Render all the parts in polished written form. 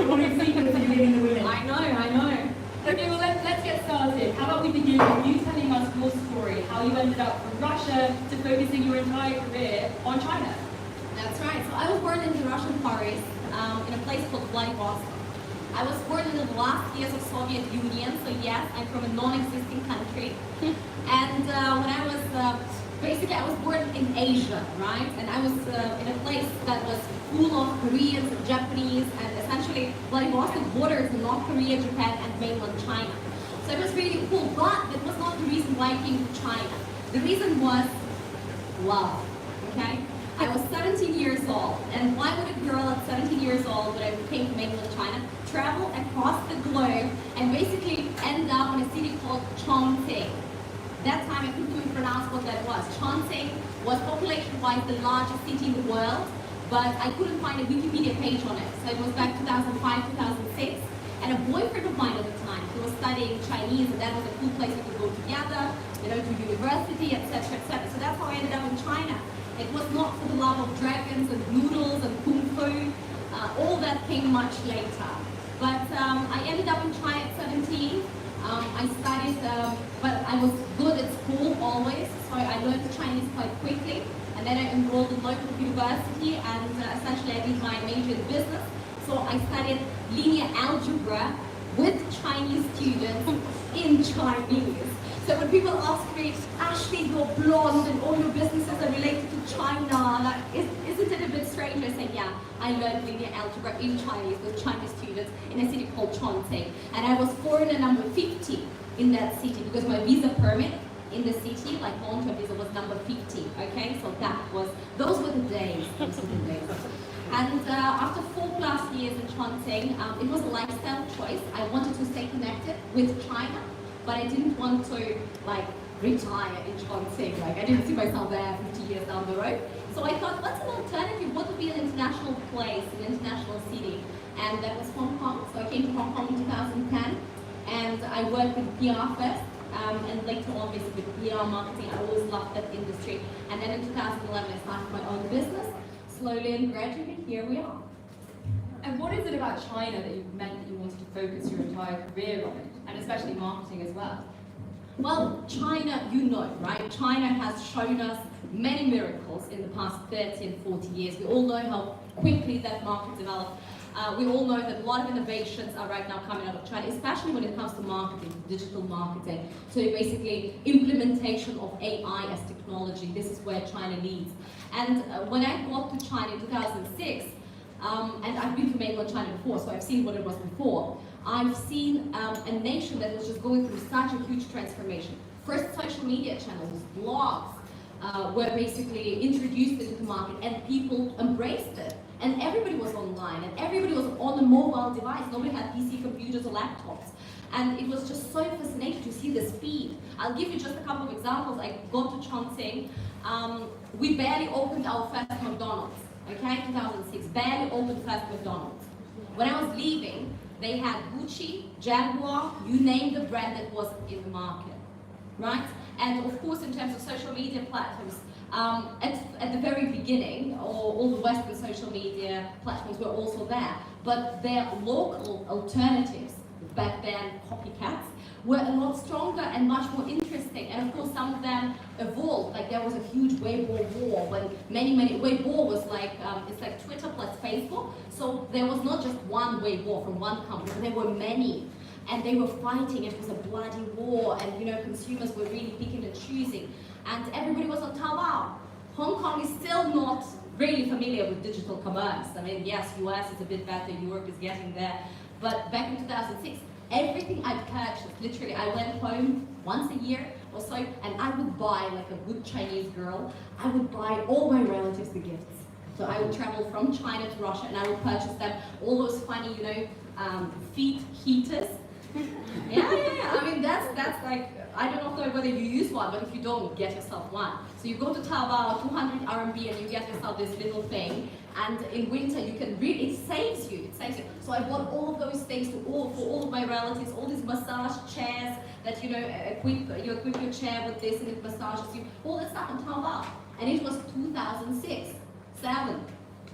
All these secrets that you're getting the women. I know. Okay, well let's get started. How about we begin with you telling us your story, how you ended up from Russia to focusing your entire career on China. That's right. So I was born in the Russian Paris, in a place called Vladivostok. I was born in the last years of Soviet Union, so yes, I'm from a non-existing country. And when I was, basically I was born in Asia, right? And I was in a place that was full of Koreans and Japanese, and essentially Vladivostok borders North Korea, Japan, and mainland China. So it was really cool, but it was not the reason why I came to China. The reason was love, okay? I was 17 years old, and why would a girl at 17 years old, when I came to mainland China, travel across the globe and basically end up in a city called Chongqing? That time I couldn't even pronounce what that was. Chongqing was population-wise the largest city in the world, but I couldn't find a Wikipedia page on it. So it was back 2005, 2006, and a boyfriend of mine at the time, he was studying Chinese, and that was a cool place we could go together, you know, to university, etc., etc. So that's how I ended up in China. It was not for the love of dragons and noodles and kung fu. All that came much later. But I ended up in China at 17. I studied, but I was good at school always, so I learned the Chinese quite quickly. And then I enrolled in local university, and essentially I did my major in business. So I studied linear algebra with Chinese students in Chinese. So when people ask me, Ashley, you're blonde and all your businesses are related to China, like, isn't it a bit strange? I say, yeah, I learned linear algebra in Chinese with Chinese students in a city called Chongqing. And I was foreigner number 50 in that city because my visa permit in the city, like long-term visa, was number 50, okay? So those were the days, And after 4+ years in Chongqing, it was a lifestyle choice. I wanted to stay connected with China, but I didn't want to like retire in Chongqing. Like I didn't see myself there 50 years down the road. So I thought, what's an alternative? What would be an international place, an international city? And that was Hong Kong. So I came to Hong Kong in 2010, and I worked with PR first, and later on basically PR marketing. I always loved that industry. And then in 2011, I started my own business. Slowly and gradually, here we are. And what is it about China that you meant that you wanted to focus your entire career on it, and especially marketing as well? Well, China, you know, right? China has shown us many miracles in the past 30 and 40 years. We all know how quickly that market developed. We all know that a lot of innovations are right now coming out of China, especially when it comes to marketing, digital marketing. So basically, implementation of AI as technology. This is where China leads. And when I got to China in 2006, and I've been to mainland China before, so I've seen what it was before. I've seen a nation that was just going through such a huge transformation. First, social media channels, blogs were basically introduced into the market, and people embraced it. And everybody was online, and everybody was on a mobile device. Nobody had PC computers or laptops. And it was just so fascinating to see the speed. I'll give you just a couple of examples. I got to Chongqing. We barely opened our first McDonald's. Okay, 2006, barely opened first McDonald's. When I was leaving, they had Gucci, Jaguar, you name the brand that was in the market, right? And of course, in terms of social media platforms, at the very beginning, all the Western social media platforms were also there, but their local alternatives, back then copycats, were a lot stronger and much more interesting. And of course, some of them evolved. Like there was a huge Weibo war when Weibo was like, it's like Twitter plus Facebook. So there was not just one Weibo from one company, but there were many. And they were fighting. It was a bloody war, and you know, consumers were really picking and choosing. And everybody was on Taobao. Hong Kong is still not really familiar with digital commerce. I mean, yes, US is a bit better, Europe is getting there. But back in 2006, everything I purchased, literally, I went home once a year or so, and I would buy, like a good Chinese girl, I would buy all my relatives the gifts. So I would travel from China to Russia, and I would purchase them all those funny, you know, feet heaters. Yeah. I mean, that's like, I don't know whether you use one, but if you don't, get yourself one. So you go to Taobao, 200 RMB, and you get yourself this little thing. And in winter, you can really, it saves you. So I bought all of those things for all of my relatives, all these massage chairs that, you know, you equip your chair with this and it massages you, all this stuff on Taobao. And it was 2006, 7,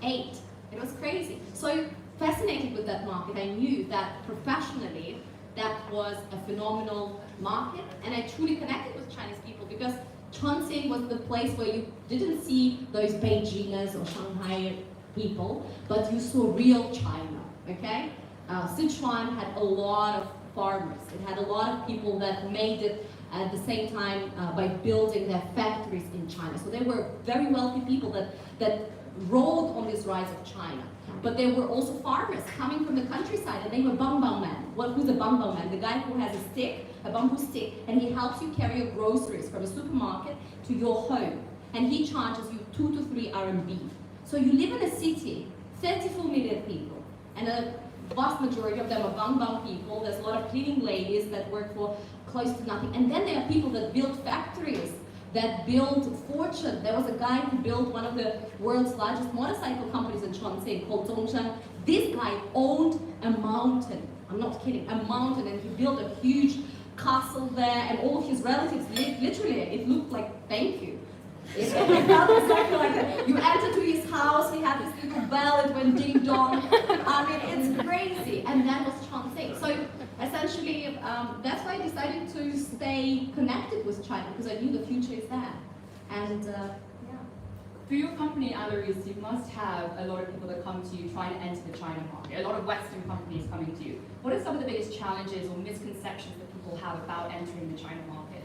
8. It was crazy. So fascinated with that market. I knew that professionally that was a phenomenal market, and I truly connected with Chinese people because Chongqing was the place where you didn't see those Beijingers or Shanghai people, but you saw real China, okay? Sichuan had a lot of farmers. It had a lot of people that made it at the same time by building their factories in China. So they were very wealthy people that rode on this rise of China. But there were also farmers coming from the countryside, and they were bangbang men. Who's a bangbang man? The guy who has a stick, a bamboo stick, and he helps you carry your groceries from a supermarket to your home. And he charges you 2 to 3 RMB. So you live in a city, 34 million people, and a vast majority of them are bangbang people. There's a lot of cleaning ladies that work for close to nothing. And then there are people that build factories, that build fortune. There was a guy who built one of the world's largest motorcycle companies in Chongqing called Zhongshan. This guy owned a mountain. I'm not kidding, a mountain, and he built a huge castle there, and all his relatives lived, literally, it looked like, thank you. It felt exactly like that. You enter to his house, he had this little bell, it went ding dong. I mean, it's crazy. And that was Chongqing. So essentially, that's why I decided to stay connected with China, because I knew the future is there. And yeah. For your company, Alois, you must have a lot of people that come to you trying to enter the China market, a lot of Western companies coming to you. What are some of the biggest challenges or misconceptions that people have about entering the China market?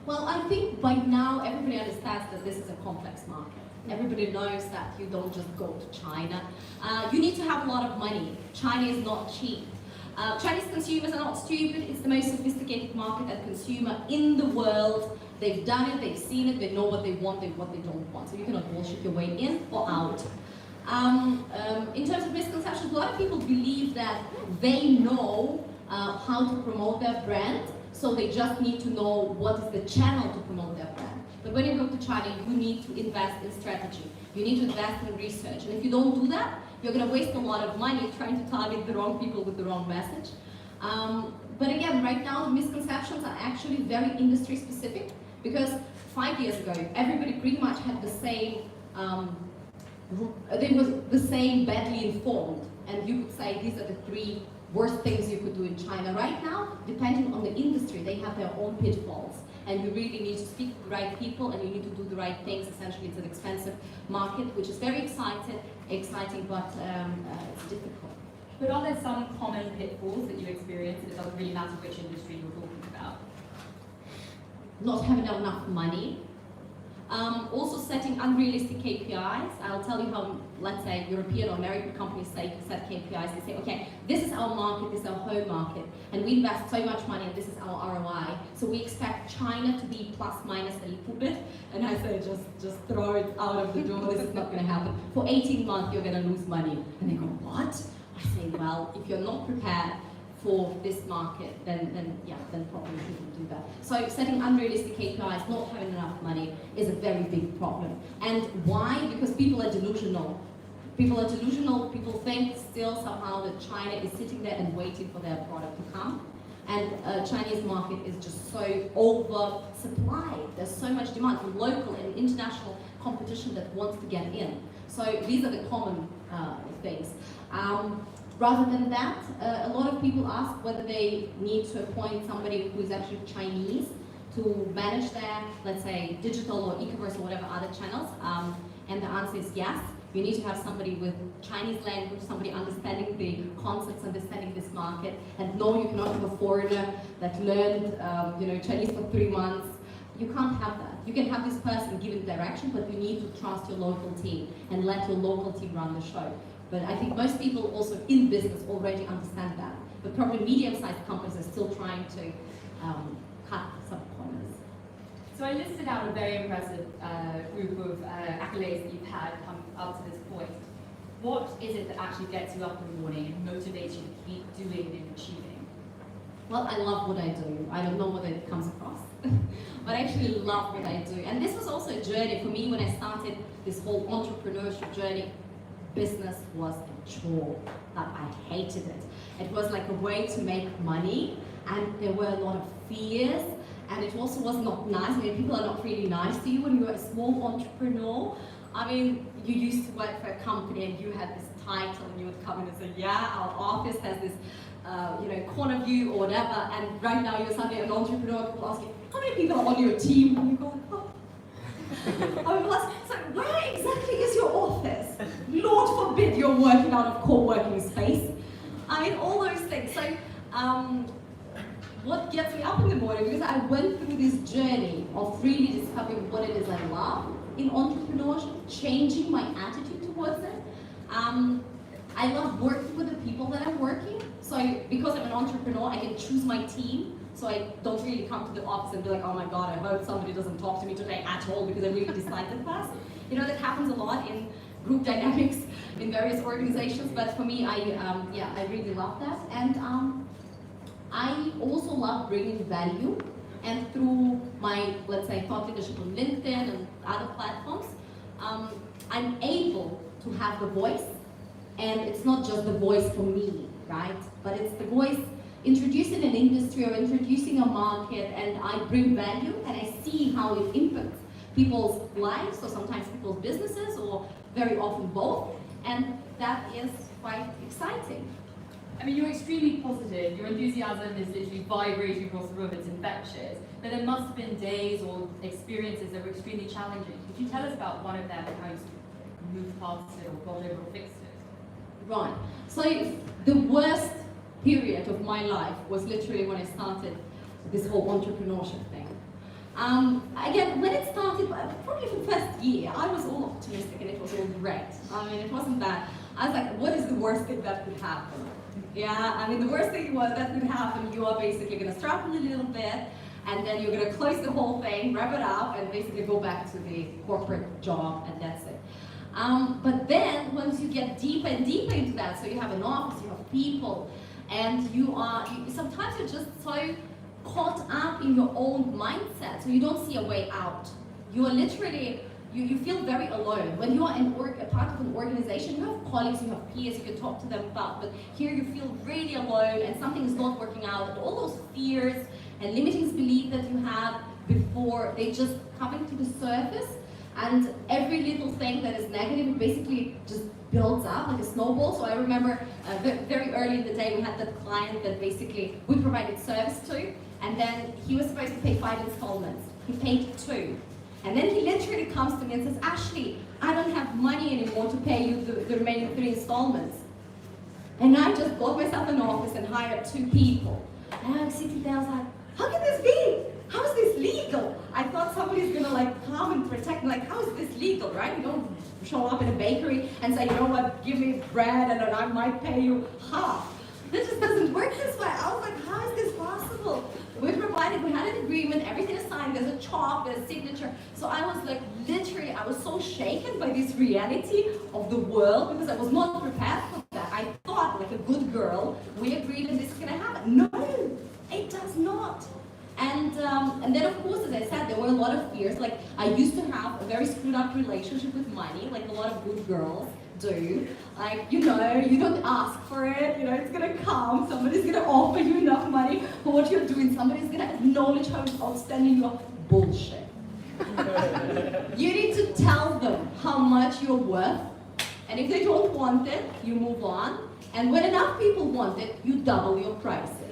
Well, I think by now everybody understands that this is a complex market. Everybody knows that you don't just go to China. You need to have a lot of money. China is not cheap. Chinese consumers are not stupid. It's the most sophisticated market and consumer in the world. They've done it, they've seen it, they know what they want and what they don't want. So you cannot bullshit your way in or out. In terms of misconceptions, a lot of people believe that they know how to promote their brand, so they just need to know what is the channel to promote their brand. But when you go to China, you need to invest in strategy. You need to invest in research. And if you don't do that, you're going to waste a lot of money trying to target the wrong people with the wrong message. But again, right now, the misconceptions are actually very industry specific, because 5 years ago, everybody pretty much had the same, they were the same badly informed. And you could say these are the 3 worst things you could do in China. Right now, depending on the industry, they have their own pitfalls. And you really need to speak to the right people, and you need to do the right things. Essentially, it's an expensive market, which is very exciting, but it's difficult. But are there some common pitfalls that you experience, and it doesn't really matter which industry you're talking about? Not having enough money. Also setting unrealistic KPIs. I'll tell you how, let's say, European or American companies set KPIs. They say, okay, this is our market, this is our home market, and we invest so much money, and this is our ROI. So we expect China to be plus minus a little bit, and I say, just throw it out of the door. This is not going to happen. For 18 months, you're going to lose money. And they go, what? I say, well, if you're not prepared for this market, then probably you shouldn't do that. So setting unrealistic KPIs, not having enough money, is a very big problem. And why? Because people are delusional. People are delusional. People think still somehow that China is sitting there and waiting for their product to come. And Chinese market is just so oversupplied. There's so much demand from local and international competition that wants to get in. So these are the common things. Rather than that, a lot of people ask whether they need to appoint somebody who is actually Chinese to manage their, let's say, digital or e-commerce or whatever other channels. And the answer is yes. You need to have somebody with Chinese language, somebody understanding the concepts, understanding this market, and no, you cannot have a foreigner that learned Chinese for 3 months. You can't have that. You can have this person giving direction, but you need to trust your local team and let your local team run the show. But I think most people also in business already understand that. But probably medium-sized companies are still trying to cut some corners. So I listed out a very impressive group of accolades that you've had come up to this point. What is it that actually gets you up in the morning and motivates you to keep doing and achieving? Well, I love what I do. I don't know whether it comes across, but I actually love what I do. And this was also a journey for me when I started this whole entrepreneurship journey. Business was a chore. Like, I hated it. It was like a way to make money, and there were a lot of fears, and it also was not nice. I mean, people are not really nice to you when you're a small entrepreneur. I mean, you used to work for a company and you had this title, and you would come in and say, yeah, our office has this, corner view or whatever, and right now you're suddenly an entrepreneur, people ask you, how many people are on your team? And you go, oh. I will ask, so where exactly is your office? Lord forbid you're working out of co-working space. I mean, all those things. So, what gets me up in the morning, because I went through this journey of really discovering what it is I love in entrepreneurship, changing my attitude towards it. I love working with the people that I'm working. So because I'm an entrepreneur, I can choose my team. So I don't really come to the office and be like, oh my God, I hope somebody doesn't talk to me today at all because I really dislike the class. You know, that happens a lot in group dynamics in various organizations. But for me, I really love that. And I also love bringing value. And through my, let's say, thought leadership on LinkedIn and other platforms, I'm able to have the voice. And it's not just the voice for me, right? But it's the voice introducing an industry or introducing a market, and I bring value and I see how it impacts people's lives, or sometimes people's businesses, or very often both. And that is quite exciting. I mean, you're extremely positive. Your enthusiasm is literally vibrating across the room. It's infectious. But there must have been days or experiences that were extremely challenging. Could you tell us about one of them and how you moved past it or got over or fixed it? Right. So the worst period of my life was literally when I started this whole entrepreneurship thing. Again, when it started, probably for the first year, I was all optimistic and it was all great. I mean, it wasn't bad. I was like, what is the worst thing that could happen? Yeah, I mean, the worst thing was that could happen, you are basically going to struggle a little bit, and then you're going to close the whole thing, wrap it up, and basically go back to the corporate job, and that's it. But then, once you get deeper and deeper into that, so you have an office, you have people, and sometimes you're just so caught up in your own mindset, so you don't see a way out. You are literally, you feel very alone. When you are a part of an organization, you have colleagues, you have peers, you can talk to them about, but here you feel really alone and something is not working out, and all those fears and limiting beliefs that you had before, they just come to the surface, and every little thing that is negative basically just builds up like a snowball. So I remember very early in the day we had that client that basically we provided service to, and then he was supposed to pay 5 installments. He paid 2. And then he literally comes to me and says, Ashley, I don't have money anymore to pay you the remaining 3 installments. And I just got myself an office and hired 2 people. And I was sitting there, I was like, how can this be? How is this legal? I thought somebody's gonna come and protect me, how is this legal, right? You don't show up in a bakery and say, you know what, give me bread and I might pay you half. This just doesn't work this way. I was like, how is this possible? We had an agreement, everything is signed, there's a chalk, there's a signature. So I was literally, I was so shaken by this reality of the world because I was not prepared for that. I thought, like a good girl, we agreed and this is gonna happen. No, it does not. And then of course, as I said, there were a lot of fears. I used to have a very screwed up relationship with money, like a lot of good girls do. You don't ask for it, it's gonna come, somebody's gonna offer you enough money for what you're doing, somebody's gonna acknowledge how outstanding you are. Bullshit. You need to tell them how much you're worth, and if they don't want it, you move on, and when enough people want it, you double your prices.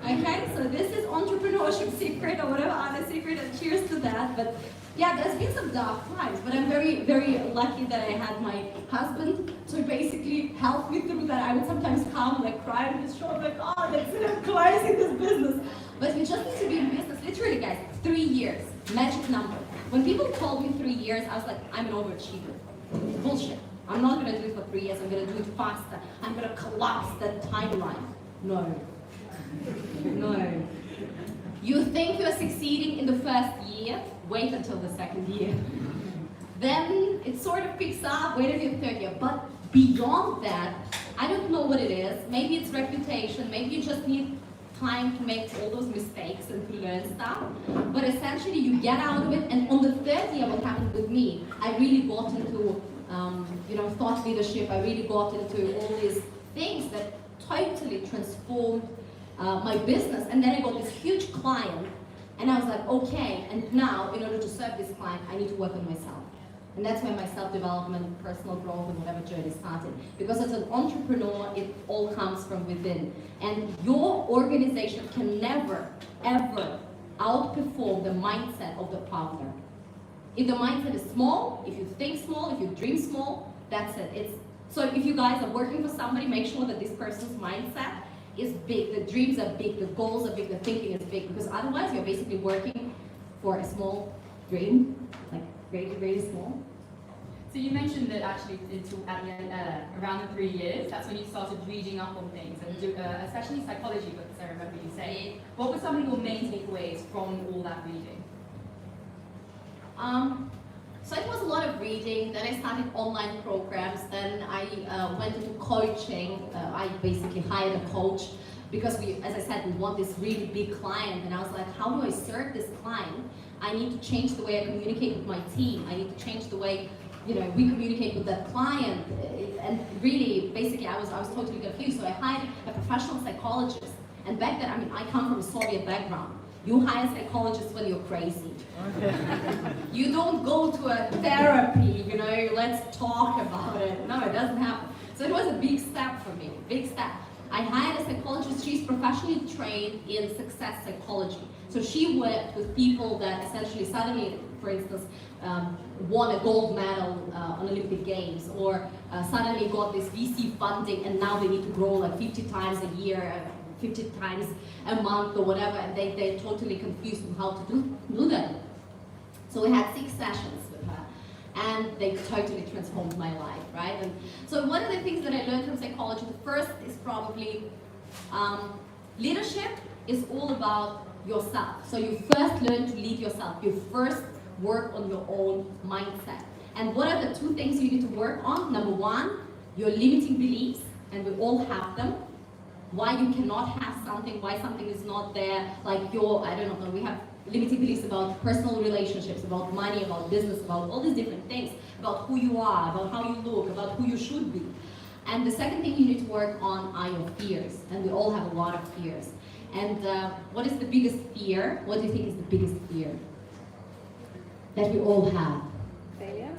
Okay, so this is entrepreneurship secret or whatever other secret, and cheers to that. But yeah, there's been some dark times, but I'm very, very lucky that I had my husband to basically help me through that. I would sometimes come cry on his shoulder, oh, that's it, I'm closing this business. But you just need to be in business, literally guys, 3 years, magic number. When people told me 3 years, I was like, I'm an overachiever. Bullshit. I'm not gonna do it for 3 years, I'm gonna do it faster. I'm gonna collapse that timeline. No. No. You think you're succeeding in the first year, wait until the second year. Then it sort of picks up, wait until the third year. But beyond that, I don't know what it is. Maybe it's reputation, maybe you just need time to make all those mistakes and to learn stuff. But essentially you get out of it, and on the third year, what happened with me, I really got into thought leadership, I really got into all these things that totally transformed my business. And then I got this huge client, and I was like, okay, and now in order to serve this client, I need to work on myself. And that's where my self-development, personal growth, and whatever journey started. Because as an entrepreneur, it all comes from within. And your organization can never, ever outperform the mindset of the partner. If the mindset is small, if you think small, if you dream small, that's it. So if you guys are working for somebody, make sure that this person's mindset is big, the dreams are big, the goals are big, the thinking is big, because otherwise you're basically working for a small dream, like really, really small. So you mentioned that actually around the 3 years, that's when you started reading up on things, and especially psychology books, I remember you saying. What were some of your main takeaways from all that reading? So it was a lot of reading, then I started online programs, then I went into coaching. I basically hired a coach because as I said, we want this really big client, and I was like, how do I serve this client? I need to change the way I communicate with my team. I need to change the way we communicate with that client. And really, basically, I was totally confused. So I hired a professional psychologist. And back then, I come from a Soviet background. You hire psychologists when you're crazy. You don't go to a therapy, let's talk about it. No, it doesn't happen. So it was a big step for me, big step. I hired a psychologist. She's professionally trained in success psychology. So she worked with people that essentially suddenly, for instance, won a gold medal on Olympic Games, or suddenly got this VC funding and now they need to grow like 50 times a year, 50 times a month or whatever, and they're totally confused on how to do that. So we had 6 sessions with her, and they totally transformed my life, right? And so one of the things that I learned from psychology, the first is probably leadership is all about yourself. So you first learn to lead yourself. You first work on your own mindset. And what are the 2 things you need to work on? Number 1, your limiting beliefs, and we all have them. Why you cannot have something, why something is not there, like we have limiting beliefs about personal relationships, about money, about business, about all these different things, about who you are, about how you look, about who you should be. And the second thing you need to work on are your fears, and we all have a lot of fears. And what is the biggest fear? What do you think is the biggest fear that we all have? Failure.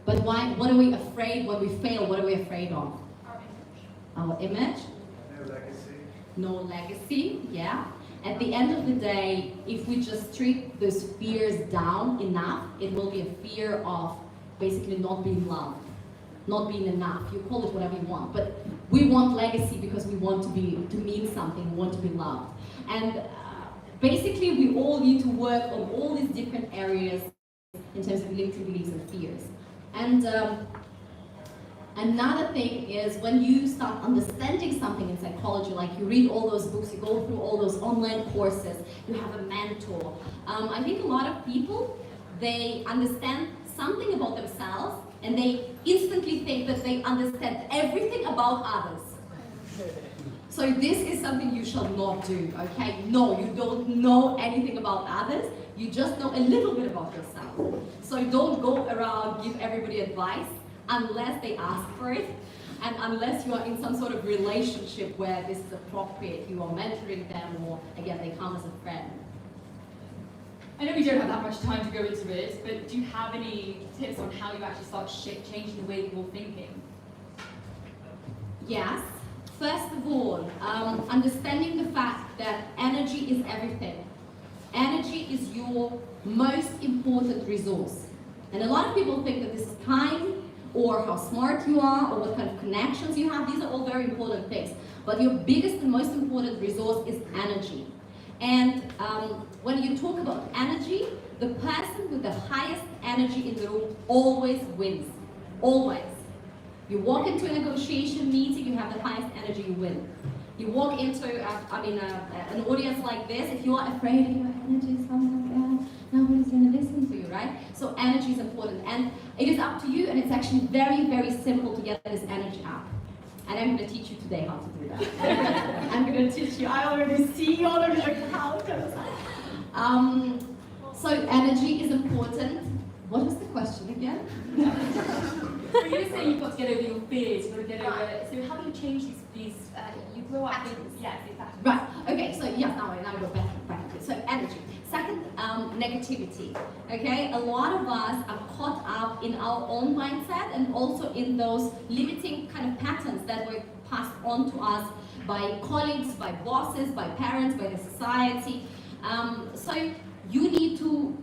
But why? What are we afraid when we fail? What are we afraid of? Our image. No legacy. No legacy, yeah. At the end of the day, if we just treat those fears down enough, it will be a fear of basically not being loved, not being enough. You call it whatever you want, but we want legacy because we want to mean something, we want to be loved. And basically, we all need to work on all these different areas in terms of limiting beliefs and fears. And another thing is when you start understanding something in psychology, like you read all those books, you go through all those online courses, you have a mentor. I think a lot of people, they understand something about themselves and they instantly think that they understand everything about others. So this is something you shall not do, okay? No, you don't know anything about others, you just know a little bit about yourself. So don't go around, give everybody advice, unless they ask for it, and unless you are in some sort of relationship where this is appropriate, you are mentoring them, or again, they come as a friend. I know we don't have that much time to go into it, but do you have any tips on how you actually start changing the way that you're thinking? Yes. First of all, understanding the fact that energy is everything. Energy is your most important resource. And a lot of people think that this is time, or how smart you are, or what kind of connections you have. These are all very important things. But your biggest and most important resource is energy. And when you talk about energy, the person with the highest energy in the room always wins. Always. You walk into a negotiation meeting, you have the highest energy, you win. You walk into an audience like this, if you are afraid of your energy is coming like that, nobody's going to listen to you, right? So energy is important, and it is up to you, and it's actually very, very simple to get this energy up. And I'm going to teach you today how to do that. I'm going to teach you. I already see all of your counters. So energy is important. What was the question again? Well, you were saying you've got to get over your fears, you've got to get over it. So how do you change these you grow up things? Yes, exactly. Right, okay, so yeah, now I go back to it. So energy. Second, negativity, okay? A lot of us are caught up in our own mindset and also in those limiting kind of patterns that were passed on to us by colleagues, by bosses, by parents, by the society. So you need to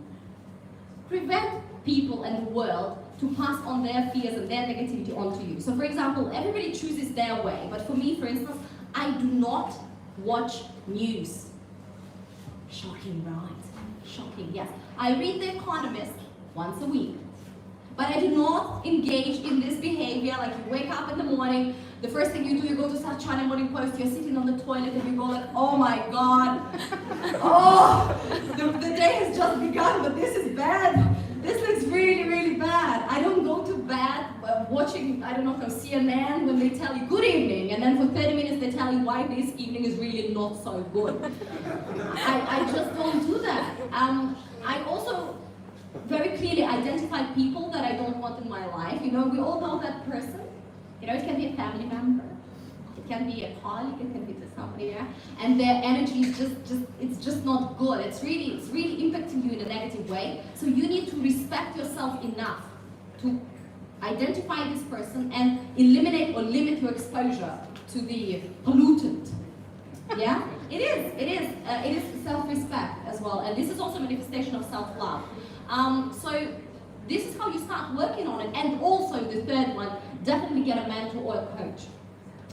prevent people and the world to pass on their fears and their negativity onto you. So for example, everybody chooses their way, but for me, for instance, I do not watch news. Shocking, right? Shocking, yes. I read The Economist once a week, but I do not engage in this behavior like you wake up in the morning, the first thing you do, you go to South China Morning Post, you're sitting on the toilet and you go like, oh my God, oh, the day has just begun, but this is bad. This looks really, really bad. I don't go to bed watching, I don't know, CNN when they tell you good evening, and then for 30 minutes they tell you why this evening is really not so good. I just don't do that. I also very clearly identify people that I don't want in my life. You know, we all know that person. You know, it can be a family member, it can be a colleague, it can be just somebody, yeah? And their energy is it's just not good. It's really impacting you in a negative way. So you need to respect yourself enough to identify this person and eliminate or limit your exposure to the pollutant. Yeah, it is self-respect as well, and this is also a manifestation of self-love. So this is how you start working on it. And also the third one, definitely get a mentor or a coach.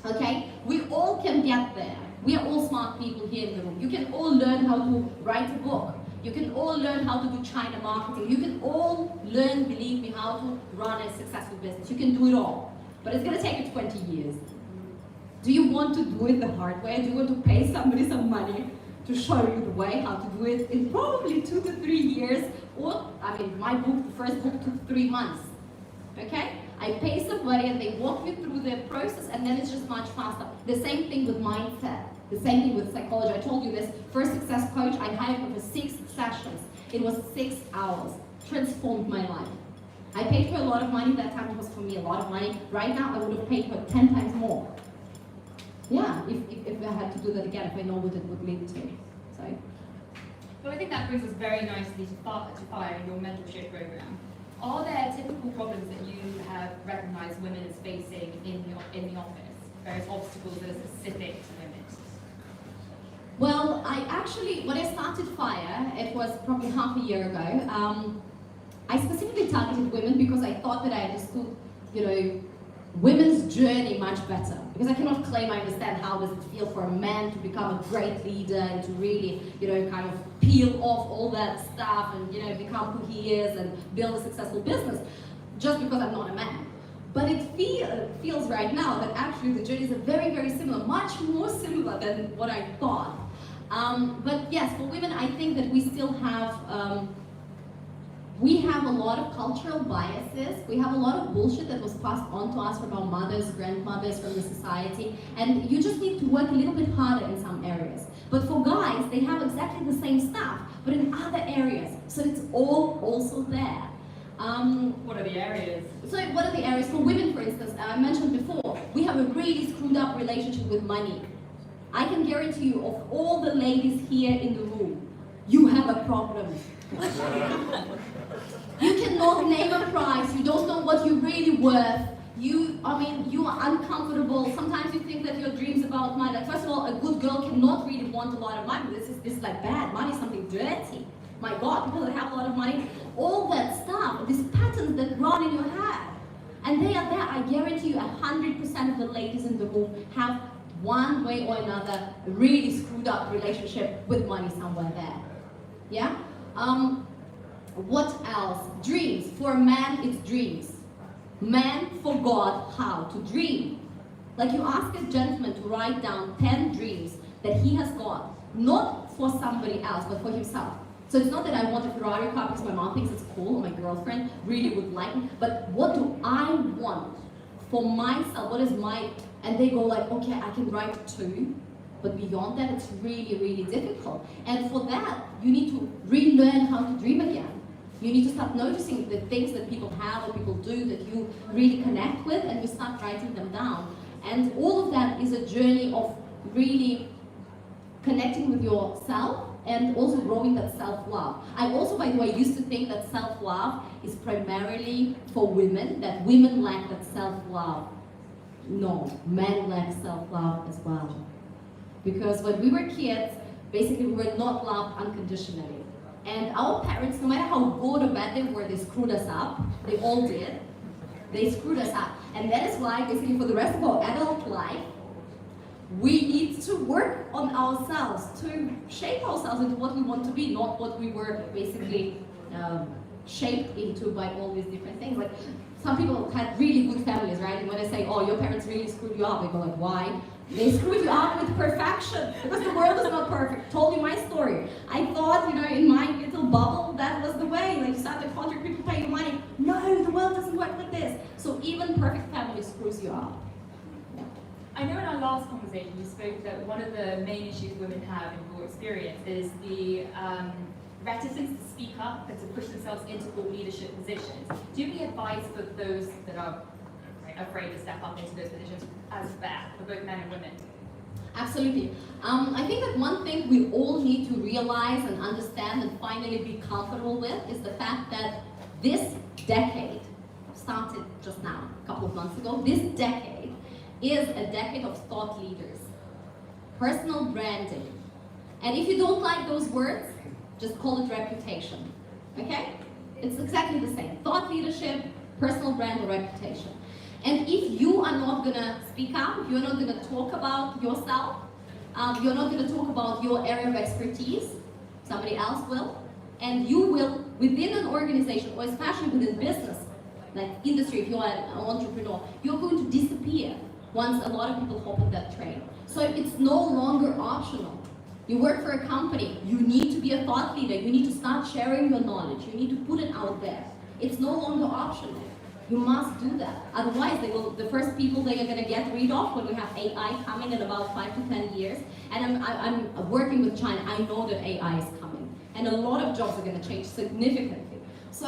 Okay, we all can get there. We are all smart people here in the room. You can all learn how to write a book. You can all learn how to do China marketing. You can all learn, believe me, how to run a successful business. You can do it all, but it's going to take you 20 years. Do you want to do it the hard way? Do you want to pay somebody some money to show you the way how to do it in probably 2 to 3 years? Or, I mean, my book, the first book took 3 months. Okay? I pay somebody and they walk me through the process, and then it's just much faster. The same thing with mindset. The same thing with psychology. I told you this first success coach, I hired him for 6 sessions. It was 6 hours. Transformed my life. I paid her a lot of money. That time it was for me a lot of money. Right now, I would have paid her 10 times more. Yeah, if I had to do that again, if I know what it would lead to. So. Well, I think that brings us very nicely to FIRE, your mentorship program. Are there typical problems that you have recognized women as facing in the office? Various obstacles that are specific to women? Well, when I started FIRE, it was probably half a year ago, I specifically targeted women because I thought that I understood, you know, women's journey much better. Because I cannot claim I understand how does it feel for a man to become a great leader and to really, you know, kind of peel off all that stuff and, you know, become who he is and build a successful business, just because I'm not a man. But it feels right now that actually the journeys are very, very similar, much more similar than what I thought. But yes, for women, I think that we still have a lot of cultural biases. We have a lot of bullshit that was passed on to us from our mothers, grandmothers, from the society, and you just need to work a little bit harder in some areas. But for guys, they have exactly the same stuff, but in other areas. So it's all also there. What are the areas? So what are the areas? For women, for instance, I mentioned before, we have a really screwed up relationship with money. I can guarantee you, of all the ladies here in the room, you have a problem. You cannot name a price, you don't know what you're really worth, you are uncomfortable. Sometimes you think that your dreams about money, like first of all, a good girl cannot really want a lot of money. This is like bad, money is something dirty. My God, people that have a lot of money, all that stuff, these patterns that run in your head. And they are there, I guarantee you 100% of the ladies in the room have one way or another a really screwed up relationship with money somewhere there. Yeah? What else? Dreams. For a man, it's dreams. Man forgot how to dream. Like you ask a gentleman to write down 10 dreams that he has got, not for somebody else, but for himself. So it's not that I want a Ferrari car because my mom thinks it's cool, or my girlfriend really would like it, but what do I want for myself? What is my, and they go like, okay, I can write 2. But beyond that, it's really, really difficult. And for that, you need to relearn how to dream again. You need to start noticing the things that people have or people do that you really connect with, and you start writing them down. And all of that is a journey of really connecting with yourself and also growing that self-love. I also, by the way, used to think that self-love is primarily for women, that women lack that self-love. No, men lack self-love as well. Because when we were kids, basically we were not loved unconditionally. And our parents, no matter how good or bad they were, they screwed us up. They all did. They screwed us up. And that is why, basically, for the rest of our adult life, we need to work on ourselves, to shape ourselves into what we want to be, not what we were basically shaped into by all these different things. Like, some people had really good families, right? And when I say, oh, your parents really screwed you up, they go like, why? They screwed you up with perfection, because the world is not perfect. Told you my story. I thought, in my little bubble, that was the way. Like, you start the contract, people pay you money. No, the world doesn't work like this. So even perfect family screws you up. Yeah. I know in our last conversation you spoke that one of the main issues women have in your experience is the reticence to speak up and to push themselves into thought leadership positions. Do you have any advice for those that are afraid to step up into those positions as fair for both men and women? Absolutely. I think that one thing we all need to realize and understand and finally be comfortable with is the fact that this decade started just now, a couple of months ago. This decade is a decade of thought leaders, personal branding. And if you don't like those words, just call it reputation, okay? It's exactly the same. Thought leadership, personal brand, or reputation. And if you are not gonna speak up, if you're not gonna talk about yourself, you're not gonna talk about your area of expertise, somebody else will, and you will, within an organization, or especially within business, like industry, if you are an entrepreneur, you're going to disappear once a lot of people hop on that train. So it's no longer optional. You work for a company, you need to be a thought leader, you need to start sharing your knowledge, you need to put it out there. It's no longer optional. You must do that. Otherwise, the first people they are going to get rid of when we have AI coming in about 5 to 10 years. And I'm working with China. I know that AI is coming. And a lot of jobs are going to change significantly. So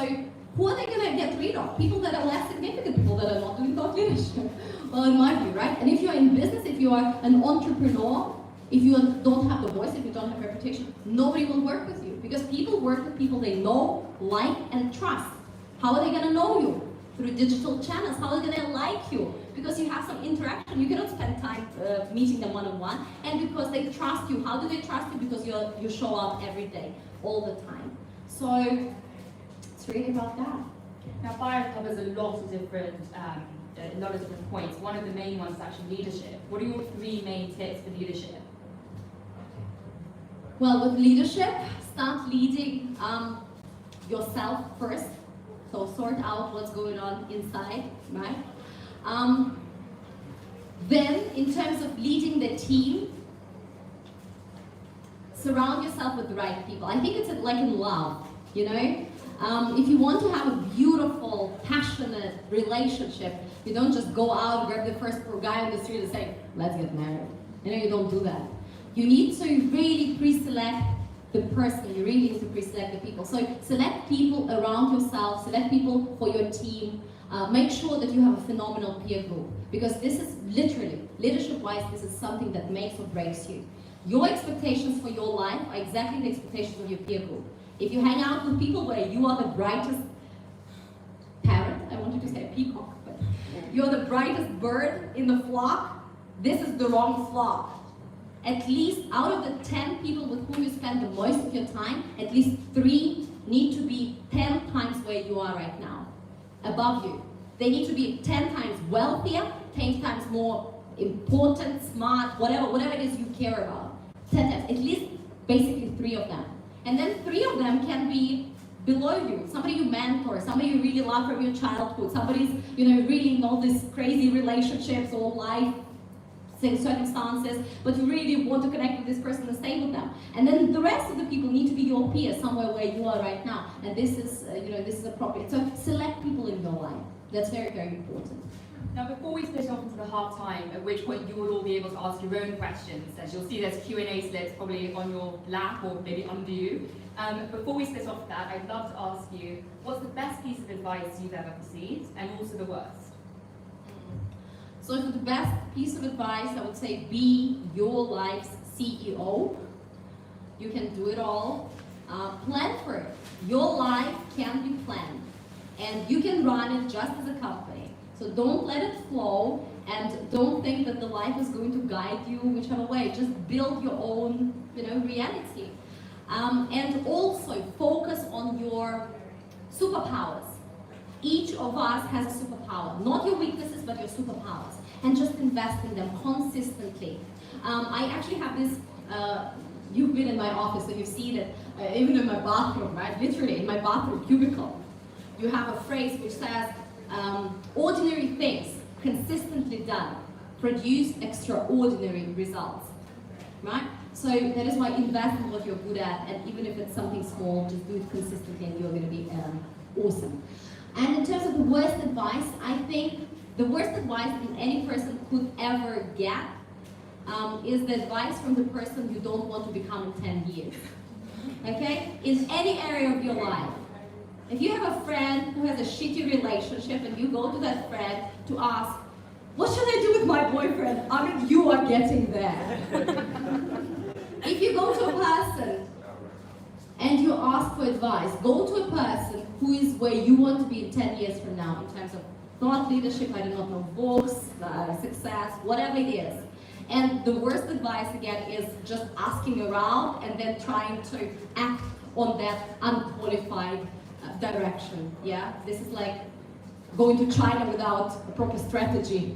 who are they going to get rid of? People that are less significant, people that are not doing thought leadership. Well, in my view, right? And if you're in business, if you are an entrepreneur, if you don't have the voice, if you don't have reputation, nobody will work with you. Because people work with people they know, like, and trust. How are they going to know you? Through digital channels. How are they going to like you? Because you have some interaction. You cannot spend time meeting them one-on-one. And because they trust you. How do they trust you? Because you show up every day, all the time. So it's really about that. Now, FIRE covers a lot of different points. One of the main ones is actually leadership. What are your 3 main tips for leadership? Well, with leadership, start leading yourself first. So sort out what's going on inside, right? Then, in terms of leading the team, surround yourself with the right people. I think it's like in love, If you want to have a beautiful, passionate relationship, you don't just go out, grab the first guy on the street and say, let's get married. You don't do that. You need to really pre-select the person. You really need to pre-select the people. So select people around yourself, select people for your team. Make sure that you have a phenomenal peer group, because this is literally, leadership-wise, this is something that makes or breaks you. Your expectations for your life are exactly the expectations of your peer group. If you hang out with people where you are the brightest parrot, I wanted to say peacock, but you're the brightest bird in the flock, this is the wrong flock. At least out of the 10 people with whom you spend the most of your time, at least 3 need to be 10 times where you are right now, above you. They need to be 10 times wealthier, 10 times more important, smart, whatever it is you care about. 10 times, at least basically 3 of them. And then 3 of them can be below you, somebody you mentor, somebody you really love from your childhood, somebody's, really know these crazy relationships or life circumstances, but you really want to connect with this person and stay with them. And then the rest of the people need to be your peers, somewhere where you are right now. And this is, this is appropriate. So select people in your life. That's very, very important. Now, before we split off into the half time, at which point you will all be able to ask your own questions, as you'll see there's Q&A slips probably on your lap or maybe under you. Before we split off that, I'd love to ask you, what's the best piece of advice you've ever received, and also the worst? So for the best piece of advice, I would say be your life's CEO. You can do it all. Plan for it. Your life can be planned. And you can run it just as a company. So don't let it flow, and don't think that the life is going to guide you whichever way. Just build your own, reality. And also focus on your superpowers. Each of us has a superpower. Not your weaknesses, but your superpowers. And just invest in them consistently. I actually have this, you've been in my office, so you've seen it, even in my bathroom, right? Literally, in my bathroom cubicle. You have a phrase which says, ordinary things consistently done produce extraordinary results, right? So that is why invest in what you're good at, and even if it's something small, just do it consistently and you're going to be awesome. And in terms of the worst advice, I think the worst advice that any person could ever get is the advice from the person you don't want to become in 10 years. Okay? In any area of your life. If you have a friend who has a shitty relationship and you go to that friend to ask, what should I do with my boyfriend? I mean, you are getting there. If you go to a person and you ask for advice, go to a person who is where you want to be in 10 years from now in terms of thought leadership, I do not know, books, success, whatever it is. And the worst advice, again, is just asking around and then trying to act on that unqualified direction. Yeah, this is like going to China without a proper strategy.